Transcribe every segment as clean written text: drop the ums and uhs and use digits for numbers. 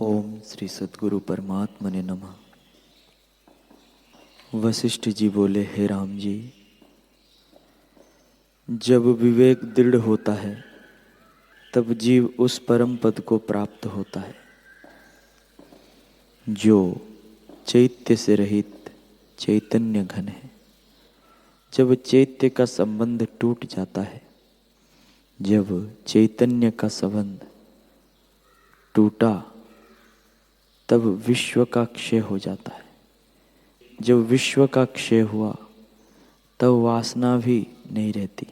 ओम श्री सद्गुरु परमात्मने नमः। वशिष्ठ जी बोले, हे राम जी, जब विवेक दृढ़ होता है तब जीव उस परम पद को प्राप्त होता है जो चैत्य से रहित चैतन्य घन है। जब चैत्य का संबंध टूट जाता है, जब चैतन्य का संबंध टूटा, तब विश्व का क्षय हो जाता है। जब विश्व का क्षय हुआ तब वासना भी नहीं रहती।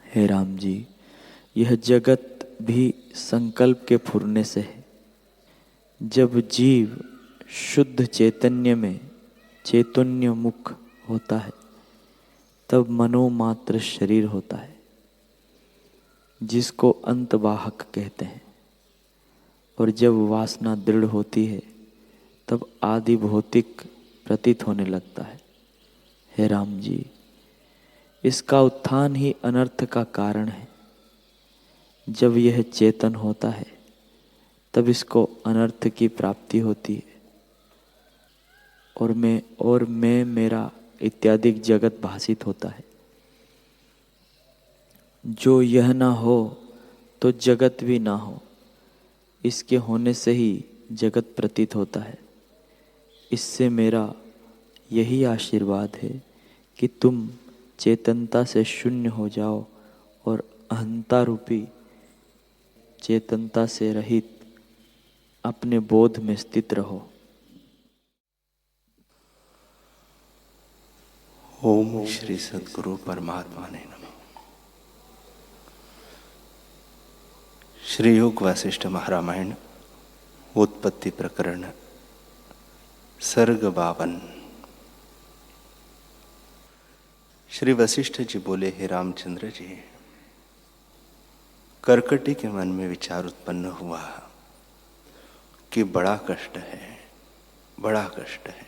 हे राम जी, यह जगत भी संकल्प के फुरने से है। जब जीव शुद्ध चैतन्य में चैतन्य मुख होता है तब मनोमात्र शरीर होता है, जिसको अंतवाहक कहते हैं। और जब वासना दृढ़ होती है तब आदि भौतिक प्रतीत होने लगता है। हे राम जी, इसका उत्थान ही अनर्थ का कारण है। जब यह चेतन होता है तब इसको अनर्थ की प्राप्ति होती है और मैं मेरा इत्यादि जगत भासित होता है। जो यह ना हो तो जगत भी ना हो, इसके होने से ही जगत प्रतीत होता है। इससे मेरा यही आशीर्वाद है कि तुम चेतनता से शून्य हो जाओ और अहंता रूपी चेतनता से रहित अपने बोध में स्थित रहो। ओम श्री सद्गुरु परमात्मा ने नमः। श्री योग वशिष्ठ महारामायण उत्पत्ति प्रकरण सर्ग 52। श्री वशिष्ठ जी बोले, हे रामचंद्र जी, कर्कटी के मन में विचार उत्पन्न हुआ कि बड़ा कष्ट है, बड़ा कष्ट है।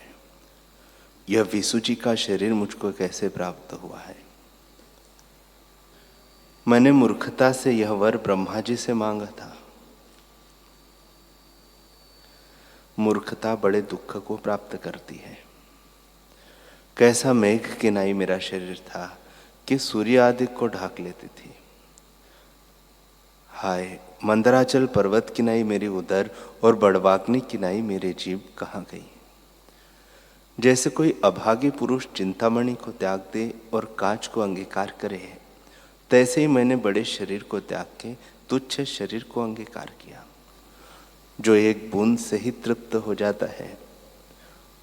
यह विसु जी का शरीर मुझको कैसे प्राप्त हुआ है? मैंने मूर्खता से यह वर ब्रह्मा जी से मांगा था। मूर्खता बड़े दुख को प्राप्त करती है। कैसा मेघ किनाई मेरा शरीर था कि सूर्य आदि को ढाक लेती थी। हाय, मंदराचल पर्वत किनाई मेरी उदर और बड़वाग्नि किनाई मेरे जीव कहाँ गई? जैसे कोई अभागी पुरुष चिंतामणि को त्याग दे और कांच को अंगीकार करे, तैसे ही मैंने बड़े शरीर को त्याग के तुच्छ शरीर को अंगीकार किया, जो एक बूंद से ही तृप्त हो जाता है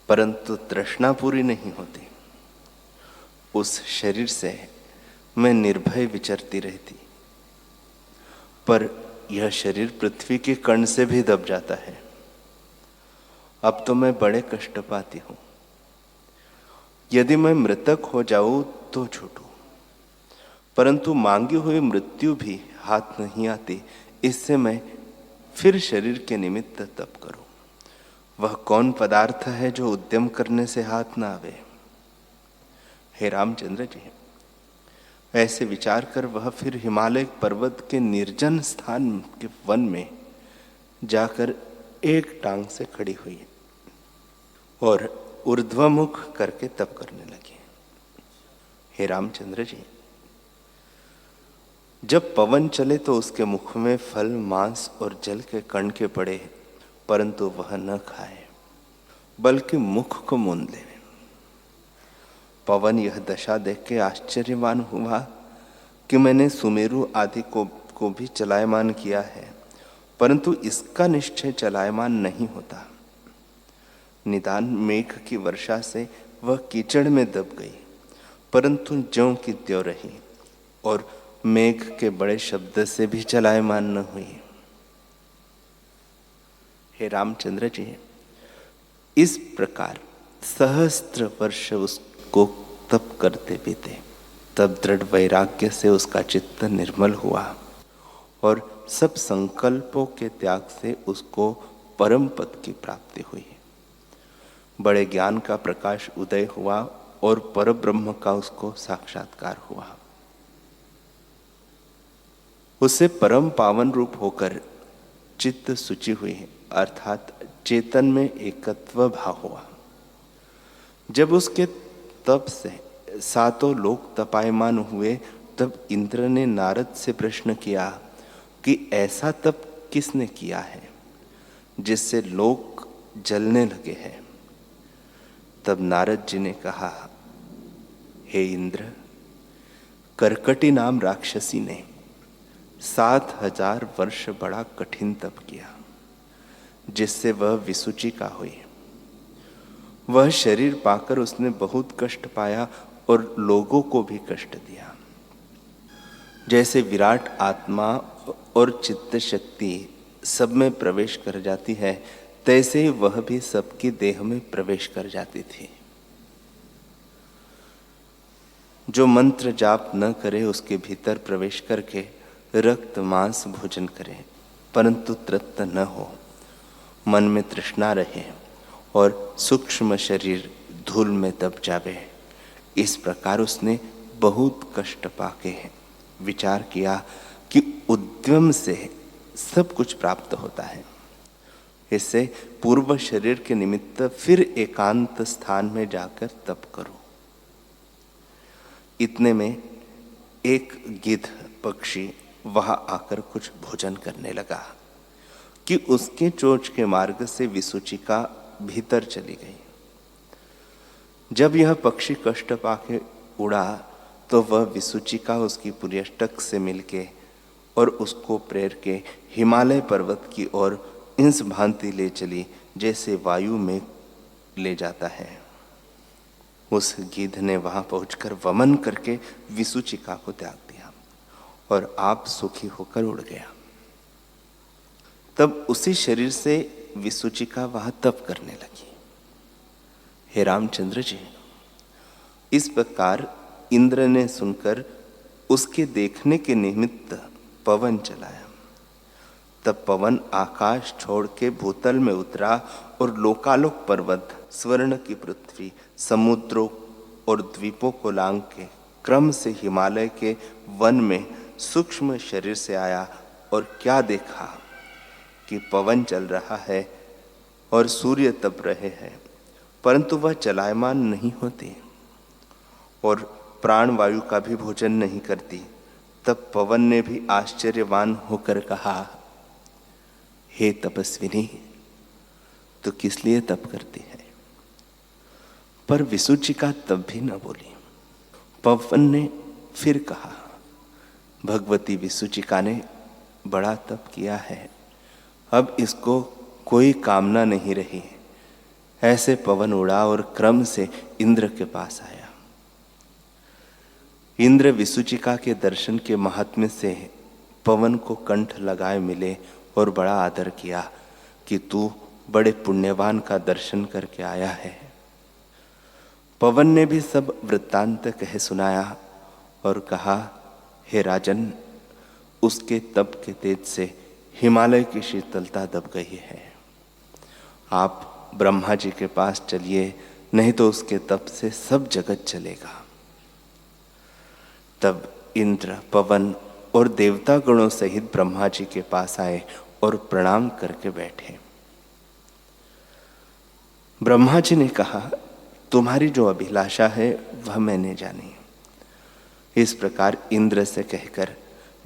परंतु तृष्णा पूरी नहीं होती। उस शरीर से मैं निर्भय विचरती रहती, पर यह शरीर पृथ्वी के कण से भी दब जाता है। अब तो मैं बड़े कष्ट पाती हूँ। यदि मैं मृतक हो जाऊं तो छूटूं, परंतु मांगी हुई मृत्यु भी हाथ नहीं आती। इससे मैं फिर शरीर के निमित्त तप करूं। वह कौन पदार्थ है जो उद्यम करने से हाथ ना आवे? हे रामचंद्र जी, ऐसे विचार कर वह फिर हिमालय पर्वत के निर्जन स्थान के वन में जाकर एक टांग से खड़ी हुई और ऊर्ध्वमुख करके तप करने लगी। हे रामचंद्र जी, जब पवन चले तो उसके मुख में फल, मांस और जल के कण के पड़े, परंतु वह न खाए बल्कि मुख को मूंद ले। पवन यह दशा देख के आश्चर्यवान हुआ कि मैंने सुमेरु आदि को भी चलायमान किया है, परंतु इसका निश्चय चलायमान नहीं होता। निदान मेघ की वर्षा से वह कीचड़ में दब गई, परंतु ज्यों की त्यों रही और मेघ के बड़े शब्द से भी चलायमान न हुई। हे रामचंद्र जी, इस प्रकार सहस्त्र वर्ष उसको तप करते बीते। तब दृढ़ वैराग्य से उसका चित्त निर्मल हुआ और सब संकल्पों के त्याग से उसको परम पद की प्राप्ति हुई। बड़े ज्ञान का प्रकाश उदय हुआ और परब्रह्म का उसको साक्षात्कार हुआ। उसे परम पावन रूप होकर चित्त शुचि हुई, अर्थात चेतन में एकत्व भाव हुआ। जब उसके तप से सातों लोक तपायमान हुए, तब इंद्र ने नारद से प्रश्न किया कि ऐसा तप किसने किया है जिससे लोक जलने लगे हैं। तब नारद जी ने कहा, हे इंद्र, कर्कटी नाम राक्षसी ने 7000 वर्ष बड़ा कठिन तप किया, जिससे वह विसूचिका हुई। वह शरीर पाकर उसने बहुत कष्ट पाया और लोगों को भी कष्ट दिया। जैसे विराट आत्मा और चित्त शक्ति सब में प्रवेश कर जाती है, तैसे ही वह भी सबकी देह में प्रवेश कर जाती थी। जो मंत्र जाप न करे उसके भीतर प्रवेश करके रक्त मांस भोजन करे, परंतु तृप्त न हो, मन में तृष्णा रहे और सूक्ष्म शरीर धूल में दब जावे, इस प्रकार उसने बहुत कष्ट पाके विचार किया कि उद्यम से सब कुछ प्राप्त होता है। इससे पूर्व शरीर के निमित्त फिर एकांत स्थान में जाकर तप करो। इतने में एक गिद्ध पक्षी वहां आकर कुछ भोजन करने लगा कि उसके चोंच के मार्ग से विसूचिका भीतर चली गई। जब यह पक्षी कष्ट पाके उड़ा तो वह विसूचिका उसकी पुर्यष्टक से मिलके और उसको प्रेर के हिमालय पर्वत की ओर इंस भांति ले चली, जैसे वायु में ले जाता है। उस गिद्ध ने वहां पहुंचकर वमन करके विसूचिका को त्याग दिया और आप सुखी होकर उड़ गया। तब उसी शरीर से विसूचिका वहां तप करने लगी। हे रामचंद्र जी, इस प्रकार इंद्र ने सुनकर उसके देखने के निमित्त पवन चलाया। तब पवन आकाश छोड़ के भूतल में उतरा और लोकालोक पर्वत, स्वर्ण की पृथ्वी, समुद्रों और द्वीपों को लांग के क्रम से हिमालय के वन में सूक्ष्म शरीर से आया। और क्या देखा कि पवन चल रहा है और सूर्य तप रहे हैं, परंतु वह चलायमान नहीं होती और प्राण वायु का भी भोजन नहीं करती। तब पवन ने भी आश्चर्यवान होकर कहा, हे तपस्विनी, तो किस लिए तप करती है? पर विसूचिका तब भी न बोली। पवन ने फिर कहा, भगवती विसूचिका ने बड़ा तप किया है, अब इसको कोई कामना नहीं रही। ऐसे पवन उड़ा और क्रम से इंद्र के पास आया। इंद्र विसूचिका के दर्शन के महात्म्य से पवन को कंठ लगाए मिले और बड़ा आदर किया कि तू बड़े पुण्यवान का दर्शन करके आया है। पवन ने भी सब वृत्तांत कह सुनाया और कहा, हे राजन, उसके तप के तेज से हिमालय की शीतलता दब गई है। आप ब्रह्मा जी के पास चलिए, नहीं तो उसके तप से सब जगत चलेगा। तब इंद्र, पवन और देवता गणों सहित ब्रह्मा जी के पास आए और प्रणाम करके बैठे। ब्रह्मा जी ने कहा, तुम्हारी जो अभिलाषा है वह मैंने जानी। इस प्रकार इंद्र से कहकर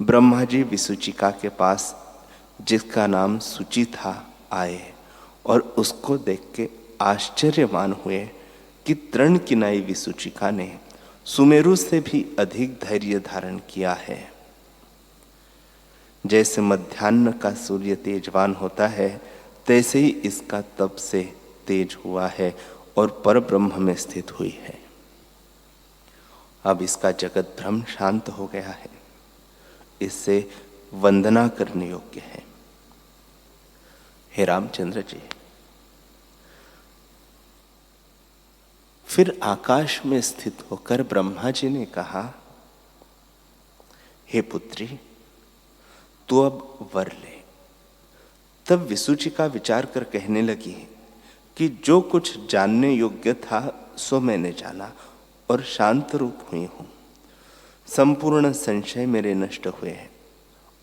ब्रह्मा जी विसूचिका के पास, जिसका नाम सूची था, आए और उसको देख के आश्चर्यमान हुए कि तृण किनाई विसूचिका ने सुमेरु से भी अधिक धैर्य धारण किया है। जैसे मध्याह्न का सूर्य तेजवान होता है, तैसे ही इसका तप से तेज हुआ है और परब्रह्म में स्थित हुई है। अब इसका जगत भ्रम शांत हो गया है, इससे वंदना करने योग्य है। हे रामचंद्र जी, फिर आकाश में स्थित होकर ब्रह्मा जी ने कहा, हे पुत्री, तू अब वर ले। तब विसूचिका विचार कर कहने लगी कि जो कुछ जानने योग्य था सो मैंने जाना और शांत रूप हुई हूं। संपूर्ण संशय मेरे नष्ट हुए हैं।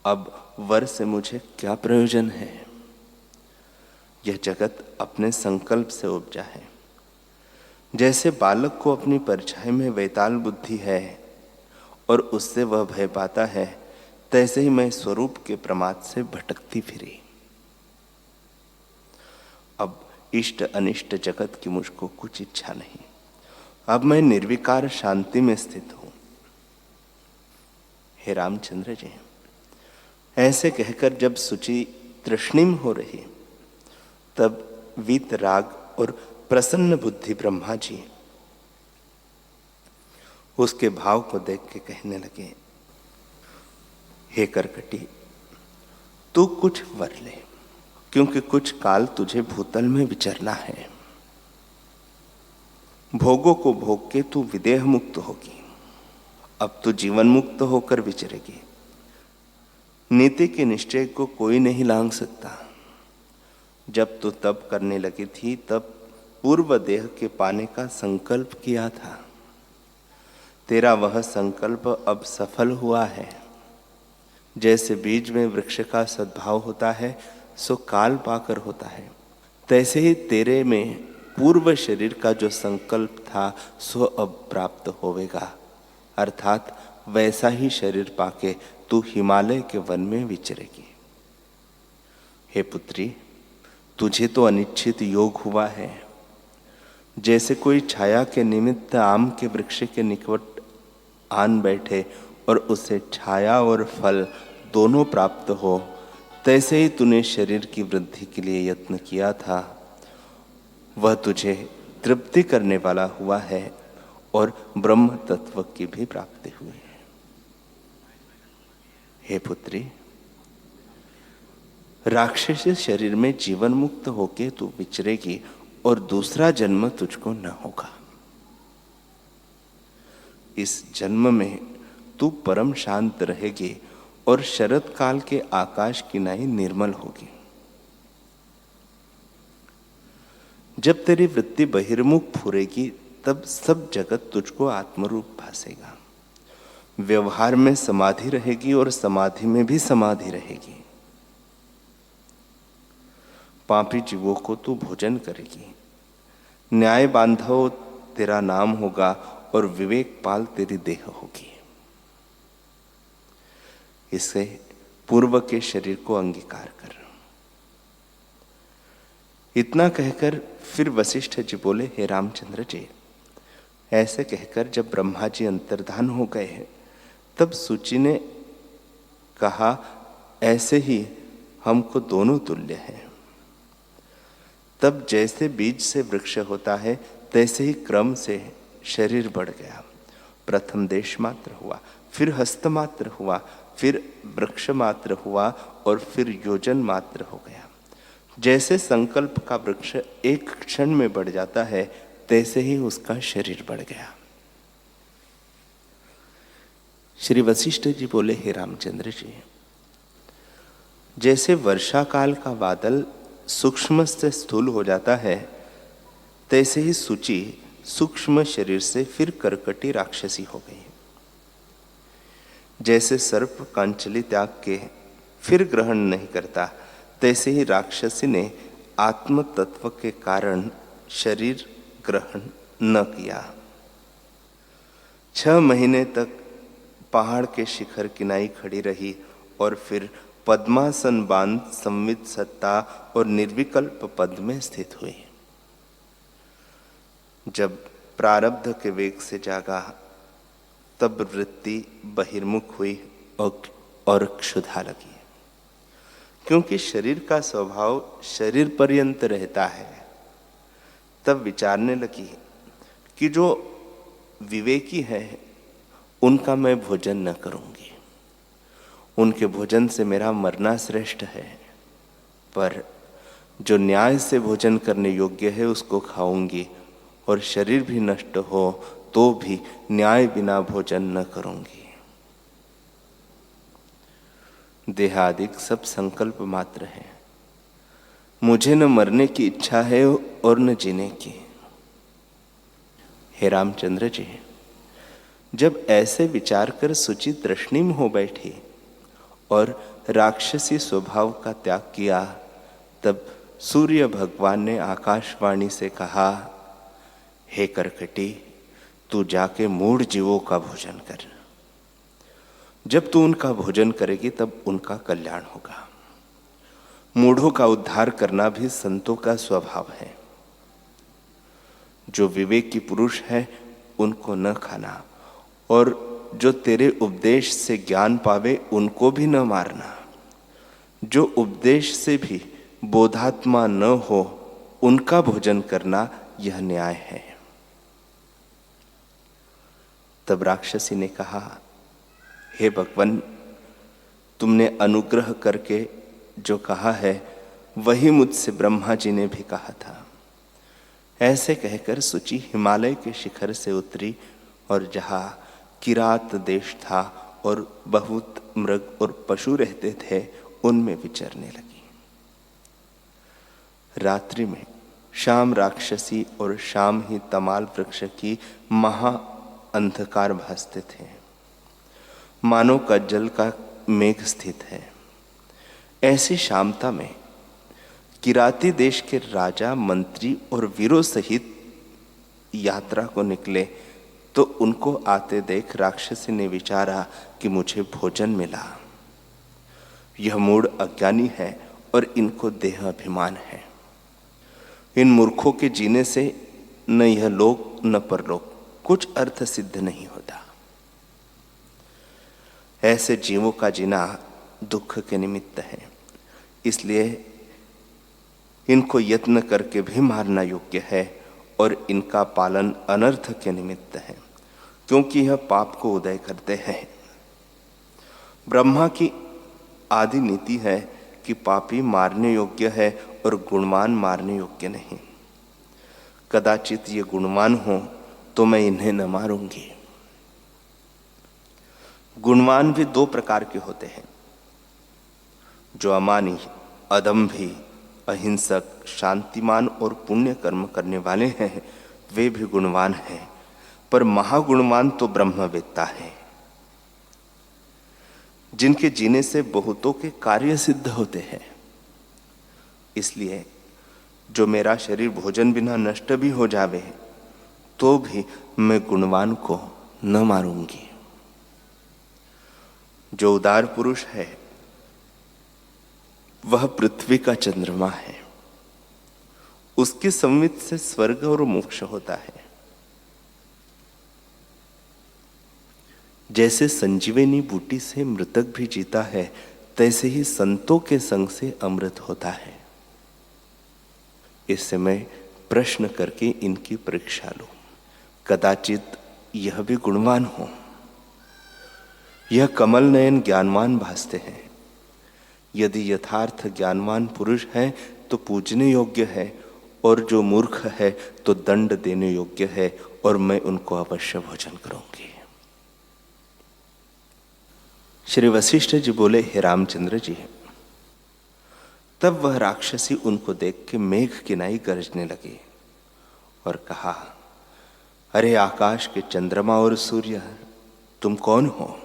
अब वर से मुझे क्या प्रयोजन है। यह जगत अपने संकल्प से उपजा है। जैसे बालक को अपनी परछाई में वैताल बुद्धि है और उससे वह भय पाता है, तैसे ही मैं स्वरूप के प्रमाद से भटकती फिरी। अब इष्ट अनिष्ट जगत की मुझको कुछ इच्छा नहीं। अब मैं निर्विकार शांति में स्थित हूं। हे रामचंद्र जी, ऐसे कहकर जब सुचि तृष्णिम हो रही, तब वीत राग और प्रसन्न बुद्धि ब्रह्मा जी उसके भाव को देख के कहने लगे, हे करकटी, तू कुछ वर ले, क्योंकि कुछ काल तुझे भूतल में विचरना है। भोगों को भोग के तू विदेह मुक्त होगी। अब तू जीवन मुक्त होकर विचरेगी। नीति के निश्चय को कोई नहीं लांघ सकता। जब तू तप करने लगी थी, तब पूर्व देह के पाने का संकल्प किया था। तेरा वह संकल्प अब सफल हुआ है। जैसे बीज में वृक्ष का सद्भाव होता है, सो काल पाकर होता है, तैसे ही तेरे में पूर्व शरीर का जो संकल्प था सो अब प्राप्त होवेगा। अर्थात वैसा ही शरीर पाके तू हिमालय के वन में विचरेगी। हे पुत्री, तुझे तो अनिश्चित योग हुआ है। जैसे कोई छाया के निमित्त आम के वृक्ष के निकट आन बैठे और उसे छाया और फल दोनों प्राप्त हो, तैसे ही तूने शरीर की वृद्धि के लिए यत्न किया था, वह तुझे तृप्ति करने वाला हुआ है और ब्रह्म तत्व की भी प्राप्ति हुई है। हे पुत्री, राक्षसी शरीर में जीवन मुक्त होके तू विचरेगी और दूसरा जन्म तुझको न होगा। इस जन्म में तू परम शांत रहेगी और शरद काल के आकाश की नाई निर्मल होगी। जब तेरी वृत्ति बहिर्मुख फुरेगी, तब सब जगत तुझको आत्मरूप भासेगा। व्यवहार में समाधि रहेगी और समाधि में भी समाधि रहेगी। पापी जीवों को तू भोजन करेगी। न्याय बांधव तेरा नाम होगा और विवेक पाल तेरी देह होगी। इससे पूर्व के शरीर को अंगीकार कर। इतना कहकर फिर वशिष्ठ जी बोले, हे रामचंद्र जी, ऐसे कहकर जब ब्रह्मा जी अंतर्धान हो गए हैं, तब सुचि ने कहा, ऐसे ही हमको दोनों तुल्य हैं। तब जैसे बीज से वृक्ष होता है, तैसे ही क्रम से शरीर बढ़ गया। प्रथम देश मात्र हुआ, फिर हस्त मात्र हुआ, फिर वृक्ष मात्र हुआ और फिर योजन मात्र हो गया। जैसे संकल्प का वृक्ष एक क्षण में बढ़ जाता है, तैसे ही उसका शरीर बढ़ गया। श्री वशिष्ठ जी बोले, हे रामचंद्र जी, जैसे वर्षा काल का बादल सूक्ष्म से स्थूल हो जाता है, तैसे ही सुचि सूक्ष्म शरीर से फिर करकटी राक्षसी हो गई। जैसे सर्प कांचली त्याग के फिर ग्रहण नहीं करता, तैसे ही राक्षसी ने आत्म तत्व के कारण शरीर ग्रहण न किया। 6 महीने तक पहाड़ के शिखर किनाई खड़ी रही और फिर पद्मासन बांध संवित सत्ता और निर्विकल्प पद में स्थित हुई। जब प्रारब्ध के वेग से जागा, तब वृत्ति बहिर्मुख हुई और क्षुधा लगी। क्योंकि शरीर का स्वभाव शरीर पर्यंत रहता है, तब विचारने लगी कि जो विवेकी है उनका मैं भोजन न करूंगी। उनके भोजन से मेरा मरना श्रेष्ठ है, पर जो न्याय से भोजन करने योग्य है उसको खाऊंगी, और शरीर भी नष्ट हो तो भी न्याय बिना भोजन न करूंगी। देहादिक सब संकल्प मात्र है। मुझे न मरने की इच्छा है और न जीने की। हे रामचंद्र जी, जब ऐसे विचार कर सुचि तृष्णिम हो बैठी और राक्षसी स्वभाव का त्याग किया, तब सूर्य भगवान ने आकाशवाणी से कहा, हे कर्कटी, तू जाके मूढ़ जीवों का भोजन कर। जब तू उनका भोजन करेगी तब उनका कल्याण होगा। मूढ़ों का उद्धार करना भी संतों का स्वभाव है। जो विवेकी पुरुष है उनको न खाना, और जो तेरे उपदेश से ज्ञान पावे उनको भी न मारना। जो उपदेश से भी बोधात्मा न हो उनका भोजन करना, यह न्याय है। तब राक्षसी ने कहा, हे भगवान, तुमने अनुग्रह करके जो कहा है वही मुझसे ब्रह्मा जी ने भी कहा था। ऐसे कहकर सूची हिमालय के शिखर से उतरी और जहाँ किरात देश था और बहुत मृग और पशु रहते थे उनमें विचरने लगी। रात्रि में शाम राक्षसी और शाम ही तमाल वृक्ष की महा अंधकार भासते थे, मानो का जल का मेघ स्थित है। ऐसी शामता में किराती देश के राजा, मंत्री और वीरों सहित यात्रा को निकले तो उनको आते देख राक्षसी ने विचारा कि मुझे भोजन मिला। यह मूढ़ अज्ञानी है और इनको देह अभिमान है। इन मूर्खों के जीने से न यह लोक न परलोक कुछ अर्थ सिद्ध नहीं होता। ऐसे जीवों का जीना दुख के निमित्त है, इसलिए इनको यत्न करके भी मारना योग्य है और इनका पालन अनर्थ के निमित्त है, क्योंकि यह पाप को उदय करते हैं। ब्रह्मा की आदि नीति है कि पापी मारने योग्य है और गुणवान मारने योग्य नहीं। कदाचित ये गुणवान हो तो मैं इन्हें न मारूंगी। गुणवान भी दो प्रकार के होते हैं, जो अमानी, अदम्भी, अहिंसक, शांतिमान और पुण्य कर्म करने वाले हैं, वे भी गुणवान हैं। पर महागुणवान तो ब्रह्मवेत्ता है, जिनके जीने से बहुतों के कार्य सिद्ध होते हैं। इसलिए जो मेरा शरीर भोजन बिना नष्ट भी हो जावे तो भी मैं गुणवान को न मारूंगी। जो उदार पुरुष है वह पृथ्वी का चंद्रमा है, उसकी संवित से स्वर्ग और मोक्ष होता है। जैसे संजीवनी बूटी से मृतक भी जीता है, तैसे ही संतों के संग से अमृत होता है। इससे मैं प्रश्न करके इनकी परीक्षा लूं, कदाचित यह भी गुणवान हो। यह कमल नयन ज्ञानवान भासते हैं। यदि यथार्थ ज्ञानवान पुरुष है तो पूजने योग्य है, और जो मूर्ख है तो दंड देने योग्य है, और मैं उनको अवश्य भोजन करूंगी। श्री वशिष्ठ जी बोले, हे रामचंद्र जी। तब वह राक्षसी उनको देख के मेघ किनाई गरजने लगी और कहा, अरे आकाश के चंद्रमा और सूर्य, तुम कौन हो?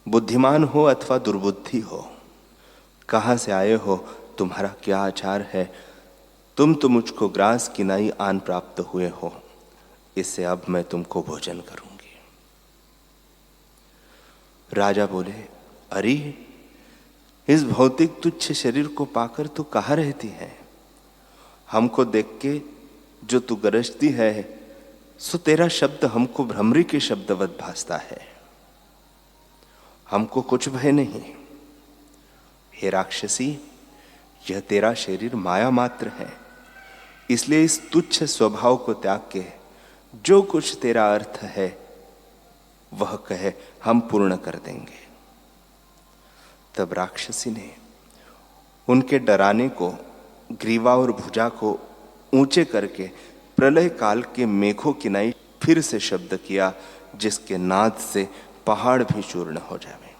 बुद्धिमान हो अथवा दुर्बुद्धि हो? कहाँ से आए हो? तुम्हारा क्या आचार है? तुम तो मुझको ग्रास किनाई आन प्राप्त हुए हो, इससे अब मैं तुमको भोजन करूंगी। राजा बोले, अरे इस भौतिक तुच्छ शरीर को पाकर तू कहाँ रहती है? हमको देख के जो तू गरजती है, सो तेरा शब्द हमको भ्रमरी के शब्दवत भासता है। हमको कुछ भय नहीं। हे राक्षसी, यह तेरा शरीर माया मात्र है, इसलिए इस तुच्छ स्वभाव को त्याग के जो कुछ तेरा अर्थ है वह कहे, हम पूर्ण कर देंगे। तब राक्षसी ने उनके डराने को, ग्रीवा और भुजा को ऊंचे करके प्रलय काल के मेघों किनाई फिर से शब्द किया, जिसके नाद से पहाड़ भी चूर्ण हो जावे।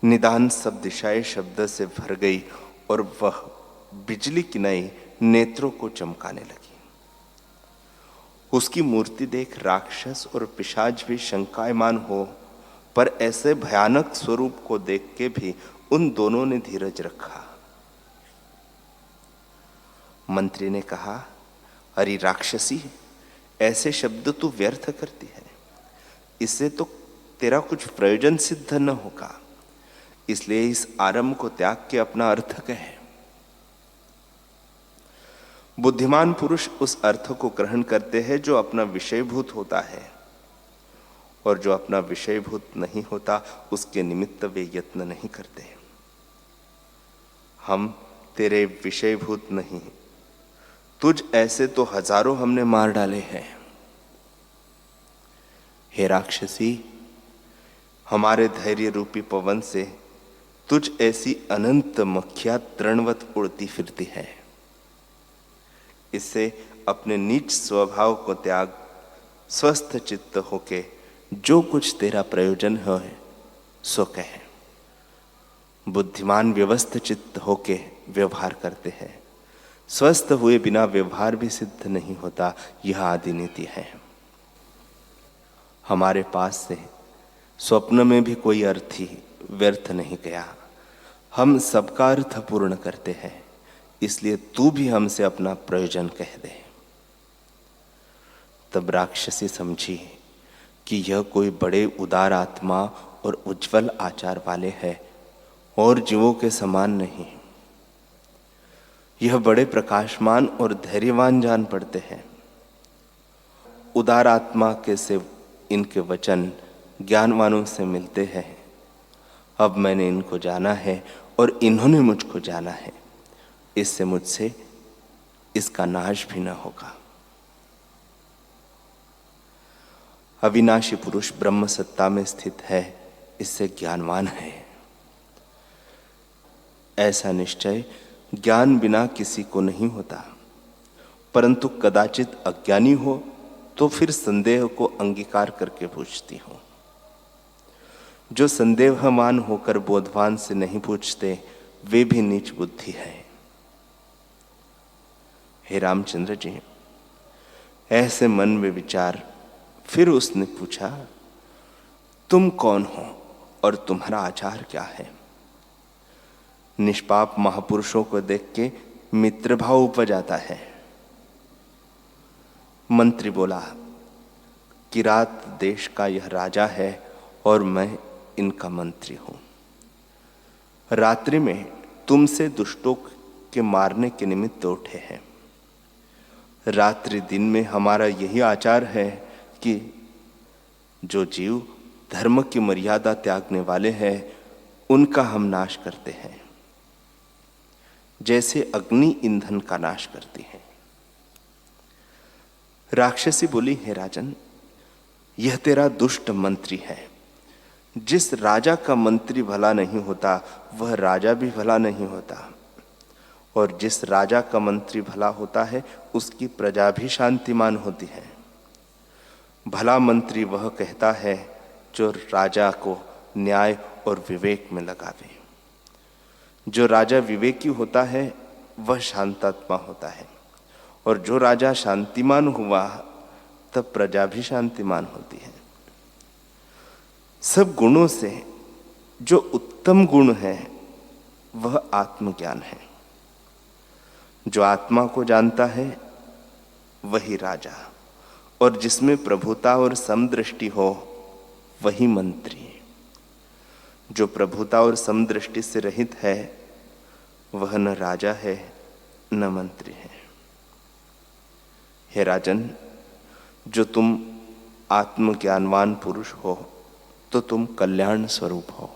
निदान सब दिशाएं शब्द से भर गई और वह बिजली किनाई नेत्रों को चमकाने लगी। उसकी मूर्ति देख राक्षस और पिशाच भी शंकायमान हो पर ऐसे भयानक स्वरूप को देख के भी उन दोनों ने धीरज रखा। मंत्री ने कहा, अरे राक्षसी, ऐसे शब्द तू व्यर्थ करती है, इससे तो तेरा कुछ प्रयोजन सिद्ध न होगा, इसलिए इस आरंभ को त्याग के अपना अर्थ कहे। बुद्धिमान पुरुष उस अर्थ को ग्रहण करते हैं जो अपना विषयभूत होता है, और जो अपना विषयभूत नहीं होता उसके निमित्त वे यत्न नहीं करते। हम तेरे विषयभूत नहीं, तुझ ऐसे तो हजारों हमने मार डाले हैं। हे राक्षसी, हमारे धैर्य रूपी पवन से तुझ ऐसी अनंत मक्खियां तृणवत उड़ती फिरती है। इससे अपने नीच स्वभाव को त्याग, स्वस्थ चित्त होके जो कुछ तेरा प्रयोजन है सो कहे। बुद्धिमान व्यवस्थित चित्त होके व्यवहार करते हैं, स्वस्थ हुए बिना व्यवहार भी सिद्ध नहीं होता, यह आदि नीति है। हमारे पास से स्वप्न में भी कोई अर्थ ही व्यर्थ नहीं गया। हम सबका अर्थ पूर्ण करते हैं, इसलिए तू भी हमसे अपना प्रयोजन कह दे। तब राक्षसी समझी कि यह कोई बड़े उदार आत्मा और उज्जवल आचार वाले हैं और जीवों के समान नहीं। यह बड़े प्रकाशमान और धैर्यवान जान पड़ते हैं। उदार आत्मा के से इनके वचन ज्ञानवानों से मिलते हैं। अब मैंने इनको जाना है और इन्होंने मुझको जाना है, इससे मुझसे इसका नाश भी न होगा। अविनाशी पुरुष ब्रह्म सत्ता में स्थित है, इससे ज्ञानवान है। ऐसा निश्चय ज्ञान बिना किसी को नहीं होता, परंतु कदाचित अज्ञानी हो तो फिर संदेह को अंगीकार करके पूछती हो। जो संदेहवान होकर बोधवान से नहीं पूछते, वे भी नीच बुद्धि है। हे रामचंद्र जी, ऐसे मन में विचार फिर उसने पूछा, तुम कौन हो और तुम्हारा आचार क्या है? निष्पाप महापुरुषों को देख के मित्र भाव उपज आता है। मंत्री बोला, किरात देश का यह राजा है और मैं इनका मंत्री हूं। रात्रि में तुमसे दुष्टों के मारने के निमित्त उठे हैं। रात्रि दिन में हमारा यही आचार है कि जो जीव धर्म की मर्यादा त्यागने वाले हैं उनका हम नाश करते हैं, जैसे अग्नि ईंधन का नाश करती है। राक्षसी बोली, हे राजन, यह तेरा दुष्ट मंत्री है। जिस राजा का मंत्री भला नहीं होता वह राजा भी भला नहीं होता, और जिस राजा का मंत्री भला होता है उसकी प्रजा भी शांतिमान होती है। भला मंत्री वह कहता है जो राजा को न्याय और विवेक में लगावे। जो राजा विवेकी होता है वह शांतात्मा होता है, और जो राजा शांतिमान हुआ तब प्रजा भी शांतिमान होती है। सब गुणों से जो उत्तम गुण है वह आत्मज्ञान है। जो आत्मा को जानता है वही राजा, और जिसमें प्रभुता और समदृष्टि हो वही मंत्री। जो प्रभुता और समदृष्टि से रहित है वह न राजा है न मंत्री है। हे राजन, जो तुम आत्मज्ञानवान पुरुष हो तो तुम कल्याण स्वरूप हो।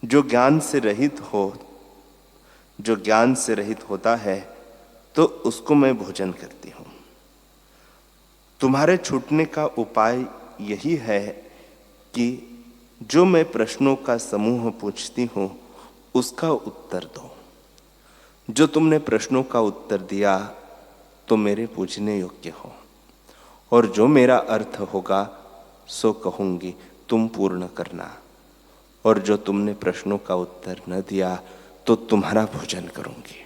जो ज्ञान से रहित हो, जो ज्ञान से रहित होता है तो उसको मैं भोजन करती हूं। तुम्हारे छूटने का उपाय यही है कि जो मैं प्रश्नों का समूह पूछती हूं उसका उत्तर दो। जो तुमने प्रश्नों का उत्तर दिया तो मेरे पूछने योग्य हो, और जो मेरा अर्थ होगा सो कहूंगी तुम पूर्ण करना, और जो तुमने प्रश्नों का उत्तर न दिया तो तुम्हारा भोजन करूंगी।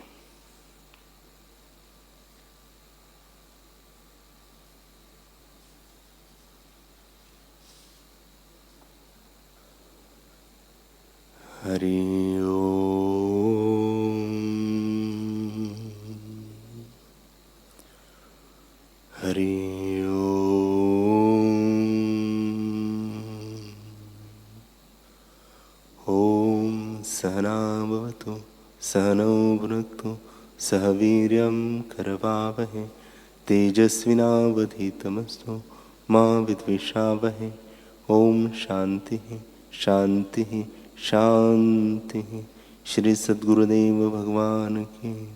हरि ओम। हरि ओम। सहना भवतु सहनौ भुनक्तु सह वीर्यं करवावहै तेजस्विनावधीतमस्तु मा विद्विषावहै। ओम शांति शांति शांति। श्री सद्गुरुदेव भगवान की